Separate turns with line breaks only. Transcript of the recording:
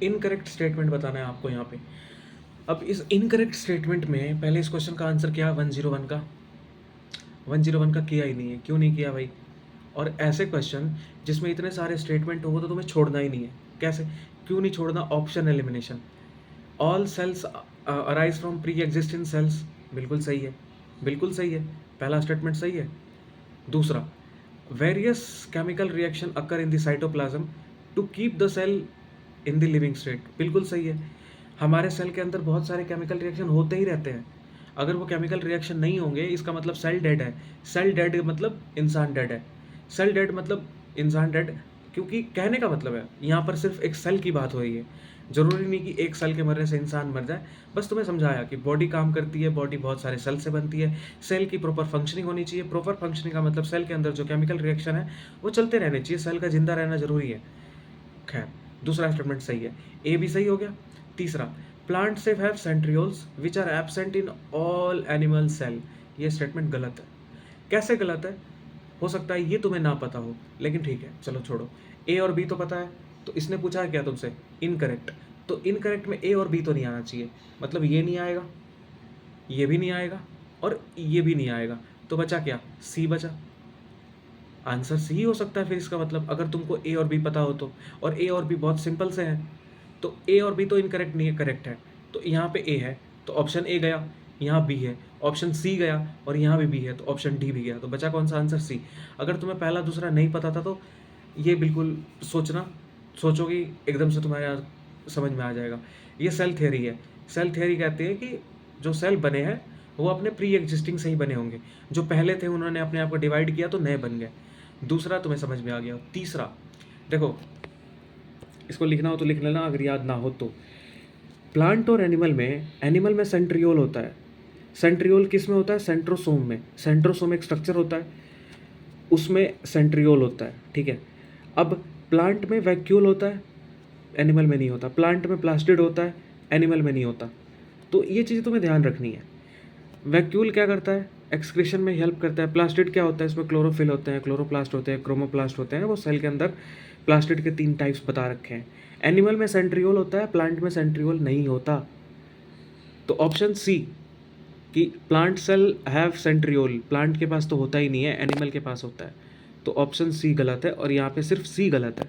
Incorrect statement बताना है आपको यहाँ पे। अब इस इनकरेक्ट स्टेटमेंट में पहले इस क्वेश्चन का आंसर क्या, 101 का 101 का किया ही नहीं है। क्यों नहीं किया भाई? और ऐसे क्वेश्चन जिसमें इतने सारे स्टेटमेंट हो तो तुम्हें छोड़ना ही नहीं है। कैसे, क्यों नहीं छोड़ना? Option elimination. All cells arise from pre existing cells, बिल्कुल सही है, बिल्कुल सही है, पहला स्टेटमेंट सही है। दूसरा, various chemical reaction occur in the cytoplasm to keep the cell in the living state, बिल्कुल सही है। हमारे सेल के अंदर बहुत सारे केमिकल रिएक्शन होते ही रहते हैं। अगर वो केमिकल रिएक्शन नहीं होंगे इसका मतलब सेल डेड है। सेल डेड मतलब इंसान डेड है। सेल डेड मतलब इंसान डेड, क्योंकि कहने का मतलब है यहाँ पर सिर्फ एक सेल की बात हो रही है। जरूरी नहीं कि एक सेल के मरने से इंसान मर जाए। बस तुम्हें समझाया कि बॉडी काम करती है, बॉडी बहुत सारे सेल से बनती है, सेल की प्रॉपर फंक्शनिंग होनी चाहिए। प्रॉपर फंक्शनिंग का मतलब सेल के अंदर जो केमिकल रिएक्शन है वो चलते रहने चाहिए, सेल का जिंदा रहना जरूरी है। खैर, दूसरा स्टेटमेंट सही है, ए भी सही हो गया। तीसरा, प्लांट से have centrioles which are absent in all animal cell, ये स्टेटमेंट गलत है। कैसे गलत है? हो सकता है ये तुम्हें ना पता हो, लेकिन ठीक है चलो छोड़ो। ए और बी तो पता है, तो इसने पूछा है क्या तुमसे? इनकरेक्ट। तो इनकरेक्ट में ए और बी तो नहीं आना चाहिए, मतलब ये नहीं आएगा, ये भी नहीं आएगा और ये भी नहीं आएगा, तो बचा क्या? सी बचा। आंसर सी हो सकता है फिर इसका मतलब, अगर तुमको ए और बी पता हो तो। और ए और बी बहुत सिंपल से हैं, तो ए और बी तो इनकरेक्ट नहीं है, करेक्ट है। तो यहाँ पे ए है तो ऑप्शन ए गया, यहाँ बी है, ऑप्शन सी गया, और यहाँ भी बी है तो ऑप्शन डी भी गया, तो बचा कौन सा आंसर? सी। अगर तुम्हें पहला दूसरा नहीं पता था तो ये बिल्कुल सोचना, सोचोगी एकदम से तुम्हारे यहाँ समझ में आ जाएगा। ये सेल थ्योरी है। सेल थ्योरी कहती है कि जो सेल बने हैं वो अपने प्री एग्जिस्टिंग से ही बने होंगे, जो पहले थे उन्होंने अपने आप को डिवाइड किया तो नए बन गए। दूसरा तुम्हें समझ में आ गया। तीसरा देखो, इसको लिखना हो तो लिख लेना अगर याद ना हो तो। प्लांट और एनिमल में सेंट्रियोल होता है। सेंट्रियोल किस में होता है? सेंट्रोसोम में। सेंट्रोसोम एक स्ट्रक्चर होता है, उसमें सेंट्रियोल होता है, ठीक है। अब प्लांट में वैक्यूल होता है, एनिमल में नहीं होता। प्लांट में प्लास्टिड होता है, एनिमल में नहीं होता। तो ये चीज़ तुम्हें ध्यान रखनी है। वैक्यूल क्या करता है? एक्सक्रीशन में हेल्प करता है। प्लास्टिड क्या होता है? इसमें क्लोरोफिल होते हैं, क्लोरोप्लास्ट होते हैं, क्रोमोप्लास्ट होते हैं। वो सेल के अंदर प्लास्टिड के 3 टाइप्स बता रखे हैं। एनिमल में सेंट्रियोल होता है, प्लांट में सेंट्रियोल नहीं होता। तो ऑप्शन सी कि plant cell have centriole, plant के पास तो होता ही नहीं है, एनिमल के पास होता है। तो ऑप्शन सी गलत है और यहाँ पे सिर्फ सी गलत है।